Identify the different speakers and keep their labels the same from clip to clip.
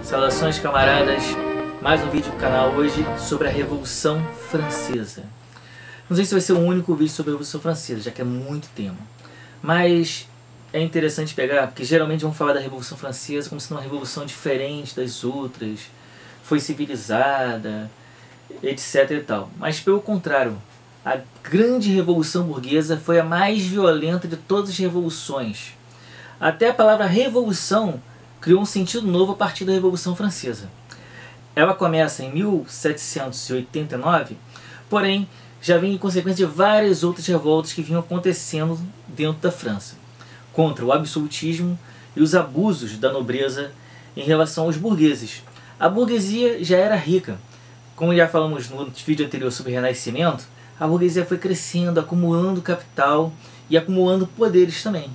Speaker 1: Saudações, camaradas, mais um vídeo do canal hoje sobre a Revolução Francesa. Não sei se vai ser o único vídeo sobre a Revolução Francesa, já que é muito tema, mas é interessante pegar, porque geralmente vamos falar da Revolução Francesa como sendo uma revolução diferente das outras, foi civilizada, etc e tal. Mas pelo contrário, a grande Revolução Burguesa foi a mais violenta de todas as revoluções. Até a palavra revolução criou um sentido novo a partir da Revolução Francesa. Ela começa em 1789, porém já vem em consequência de várias outras revoltas que vinham acontecendo dentro da França, contra o absolutismo e os abusos da nobreza em relação aos burgueses. A burguesia já era rica. Como já falamos no vídeo anterior sobre o Renascimento, a burguesia foi crescendo, acumulando capital e acumulando poderes também.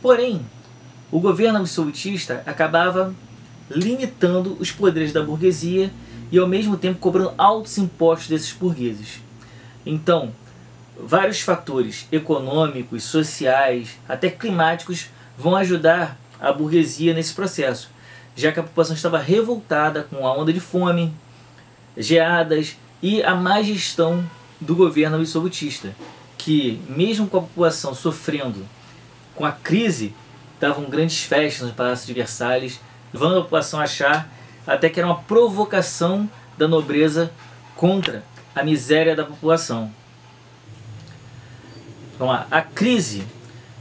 Speaker 1: Porém, o governo absolutista acabava limitando os poderes da burguesia e ao mesmo tempo cobrando altos impostos desses burgueses. Então, vários fatores econômicos, sociais, até climáticos vão ajudar a burguesia nesse processo, já que a população estava revoltada com a onda de fome, geadas e a má gestão do governo absolutista, que mesmo com a população sofrendo com a crise, davam grandes festas no Palácio de Versalhes, levando a população a achar até que era uma provocação da nobreza contra a miséria da população. Vamos lá. A crise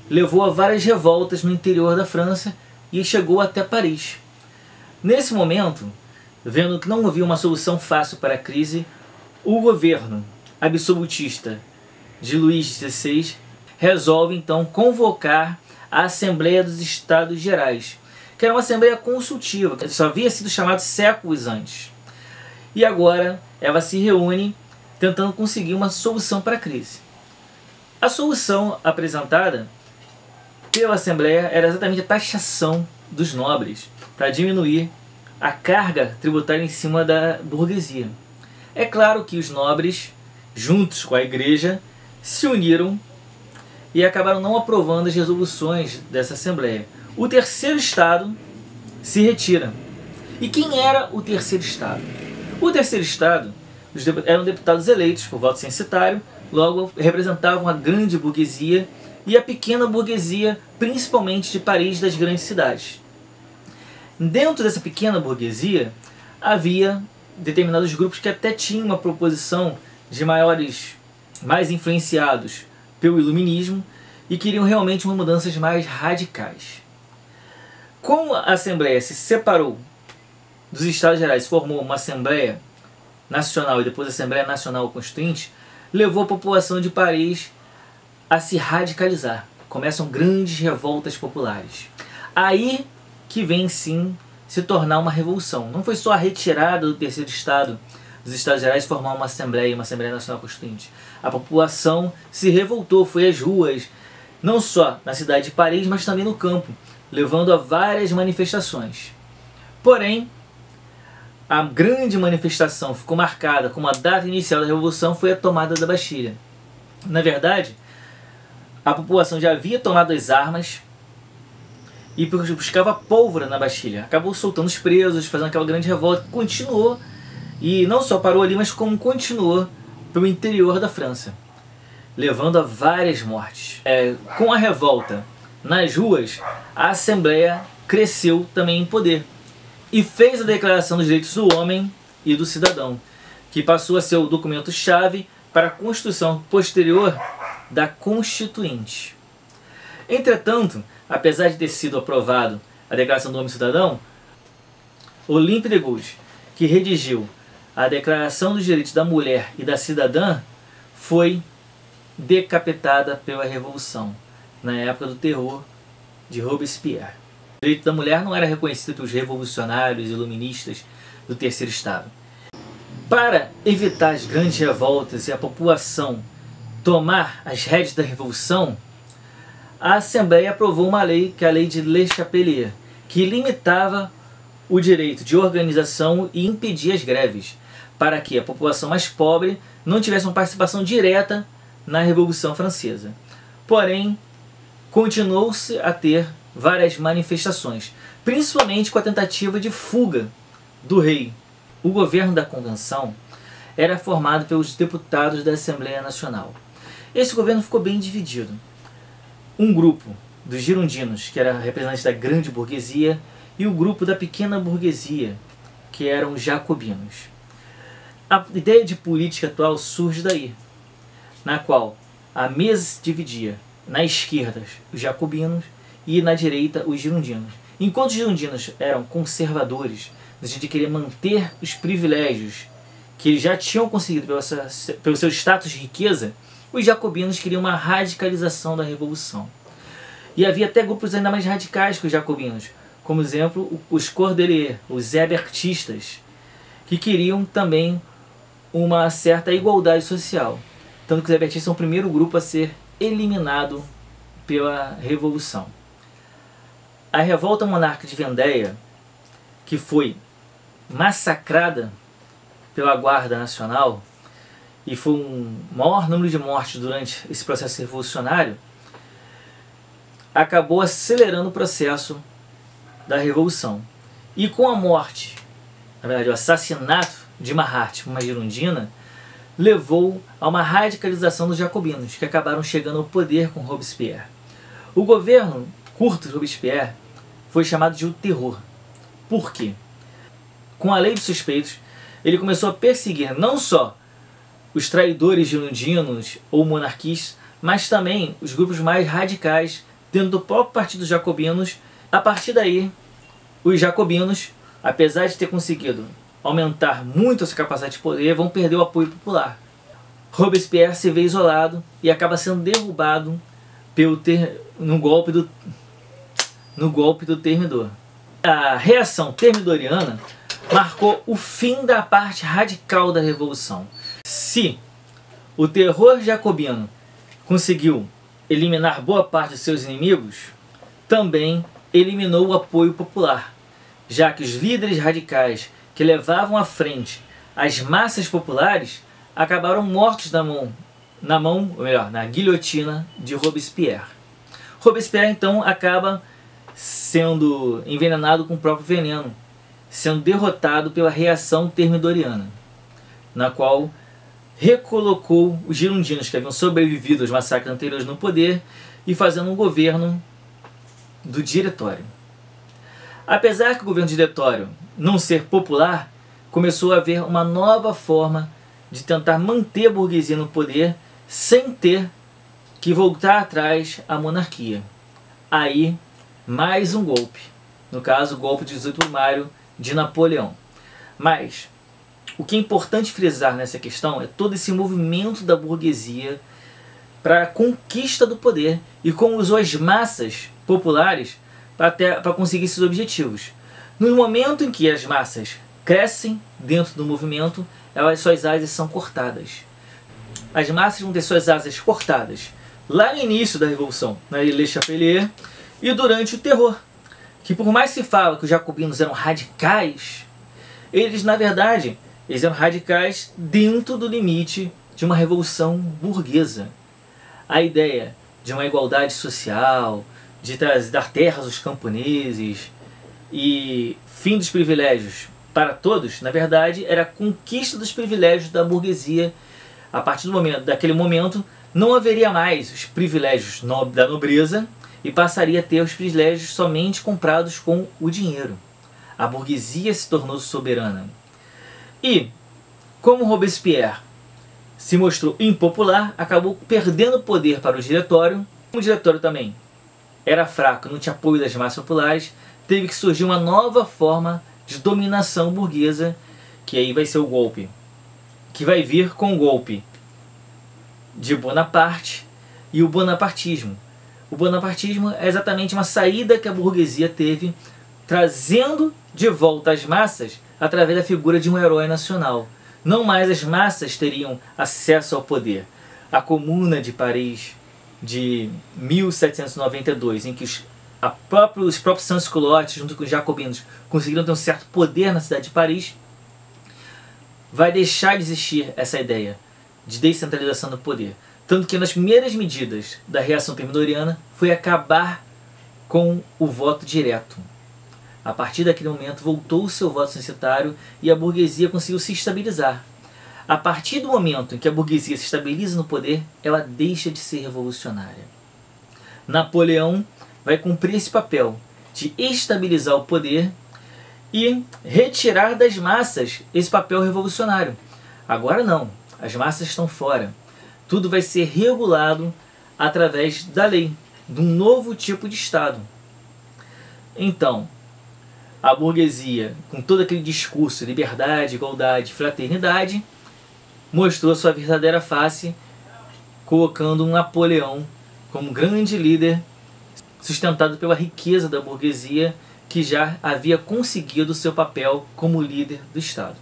Speaker 1: levou a várias revoltas no interior da França e chegou até Paris. Nesse momento, vendo que não havia uma solução fácil para a crise, o governo absolutista de Luís XVI resolve então convocar a Assembleia dos Estados Gerais, que era uma assembleia consultiva, que só havia sido chamada séculos antes. E agora ela se reúne tentando conseguir uma solução para a crise. A solução apresentada pela Assembleia era exatamente a taxação dos nobres, para diminuir a carga tributária em cima da burguesia. É claro que os nobres, juntos com a igreja, se uniram e acabaram não aprovando as resoluções dessa Assembleia. O terceiro Estado se retira. E quem era o terceiro Estado? O terceiro Estado eram deputados eleitos por voto censitário, logo representavam a grande burguesia e a pequena burguesia, principalmente de Paris e das grandes cidades. Dentro dessa pequena burguesia havia determinados grupos que até tinham uma proposição de mais influenciados pelo iluminismo e queriam realmente uma mudanças mais radicais. Como a Assembleia se separou dos Estados Gerais, formou uma Assembleia Nacional e depois a Assembleia Nacional Constituinte, levou a população de Paris a se radicalizar. Começam grandes revoltas populares. Aí que vem sim se tornar uma revolução. Não foi só a retirada do terceiro Estado dos Estados Gerais formar uma Assembleia Nacional Constituinte. A população se revoltou, foi às ruas, não só na cidade de Paris, mas também no campo, levando a várias manifestações. Porém, a grande manifestação ficou marcada como a data inicial da Revolução foi a tomada da Bastilha. Na verdade, a população já havia tomado as armas e buscava pólvora na Bastilha. Acabou soltando os presos, fazendo aquela grande revolta que continuou. E não só parou ali, mas como continuou pelo interior da França, levando a várias mortes. Com a revolta nas ruas, a Assembleia cresceu também em poder e fez a Declaração dos Direitos do Homem e do Cidadão, que passou a ser o documento-chave para a construção posterior da Constituinte. Entretanto, apesar de ter sido aprovado a Declaração do Homem e do Cidadão, Olympe de Gouges, que redigiu a Declaração dos Direitos da Mulher e da Cidadã, foi decapitada pela Revolução, na época do terror de Robespierre. O direito da mulher não era reconhecido pelos revolucionários iluministas do terceiro Estado. Para evitar as grandes revoltas e a população tomar as rédeas da Revolução, a Assembleia aprovou uma lei, que é a Lei de Le Chapelier, que limitava o direito de organização e impedia as greves, para que a população mais pobre não tivesse uma participação direta na Revolução Francesa. Porém, continuou-se a ter várias manifestações, principalmente com a tentativa de fuga do rei. O governo da convenção era formado pelos deputados da Assembleia Nacional. Esse governo ficou bem dividido. Um grupo dos girondinos, que era representante da grande burguesia, e o grupo da pequena burguesia, que eram os jacobinos. A ideia de política atual surge daí, na qual a mesa se dividia na esquerda os jacobinos e na direita os girondinos. Enquanto os girondinos eram conservadores, no sentido de querer manter os privilégios que eles já tinham conseguido pelo seu status de riqueza, os jacobinos queriam uma radicalização da revolução. E havia até grupos ainda mais radicais que os jacobinos, como exemplo os Cordeliers, os Hebertistas, que queriam também uma certa igualdade social. Tanto que os Hebertistas são o primeiro grupo a ser eliminado pela Revolução. A revolta monárquica de Vendéia, que foi massacrada pela Guarda Nacional, e foi um maior número de mortes durante esse processo revolucionário, acabou acelerando o processo da Revolução. E com a morte, na verdade o assassinato de Marat, uma girondina, levou a uma radicalização dos jacobinos, que acabaram chegando ao poder com Robespierre. O governo curto de Robespierre foi chamado de o terror. Por quê? Com a lei dos suspeitos, ele começou a perseguir não só os traidores girondinos ou monarquistas, mas também os grupos mais radicais dentro do próprio partido dos jacobinos. A partir daí, os jacobinos, apesar de ter conseguido aumentar muito a sua capacidade de poder, vão perder o apoio popular. Robespierre se vê isolado e acaba sendo derrubado no golpe do Termidor. A reação termidoriana marcou o fim da parte radical da Revolução. Se o terror jacobino conseguiu eliminar boa parte de seus inimigos, também eliminou o apoio popular, já que os líderes radicais que levavam à frente as massas populares acabaram mortos na guilhotina de Robespierre. Robespierre então acaba sendo envenenado com o próprio veneno, sendo derrotado pela reação termidoriana, na qual recolocou os girondinos que haviam sobrevivido aos massacres anteriores no poder e fazendo um governo do diretório. Apesar que o governo do diretório não ser popular, começou a haver uma nova forma de tentar manter a burguesia no poder sem ter que voltar atrás à monarquia. Aí, mais um golpe. No caso, o golpe de 18 de maio de Napoleão. Mas o que é importante frisar nessa questão é todo esse movimento da burguesia para a conquista do poder e como usou as massas populares para conseguir esses objetivos. No momento em que as massas crescem dentro do movimento, suas asas são cortadas. As massas vão ter suas asas cortadas lá no início da Revolução, na Le Chapelier, e durante o terror, que por mais se fala que os jacobinos eram radicais, eles na verdade eram radicais dentro do limite de uma revolução burguesa. A ideia de uma igualdade social, de dar terras aos camponeses e fim dos privilégios para todos, na verdade era a conquista dos privilégios da burguesia. A partir daquele momento não haveria mais os privilégios da nobreza e passaria a ter os privilégios somente comprados com o dinheiro. A burguesia se tornou soberana. E, como Robespierre se mostrou impopular, acabou perdendo poder para o diretório. Como o diretório também era fraco, não tinha apoio das massas populares, teve que surgir uma nova forma de dominação burguesa, que aí vai ser o golpe, que vai vir com o golpe de Bonaparte e o bonapartismo. O bonapartismo é exatamente uma saída que a burguesia teve, trazendo de volta as massas através da figura de um herói nacional. Não mais as massas teriam acesso ao poder. A Comuna de Paris de 1792, em que os próprios sans-culottes, junto com os jacobinos, conseguiram ter um certo poder na cidade de Paris, vai deixar de existir essa ideia de descentralização do poder. Tanto que nas primeiras medidas da reação termidoriana foi acabar com o voto direto. A partir daquele momento voltou o seu voto censitário e a burguesia conseguiu se estabilizar. A partir do momento em que a burguesia se estabiliza no poder, ela deixa de ser revolucionária. Napoleão vai cumprir esse papel de estabilizar o poder e retirar das massas esse papel revolucionário. Agora não, as massas estão fora. Tudo vai ser regulado através da lei, de um novo tipo de Estado. Então, a burguesia, com todo aquele discurso de liberdade, igualdade, fraternidade, mostrou sua verdadeira face, colocando um Napoleão como grande líder, sustentado pela riqueza da burguesia, que já havia conseguido seu papel como líder do Estado.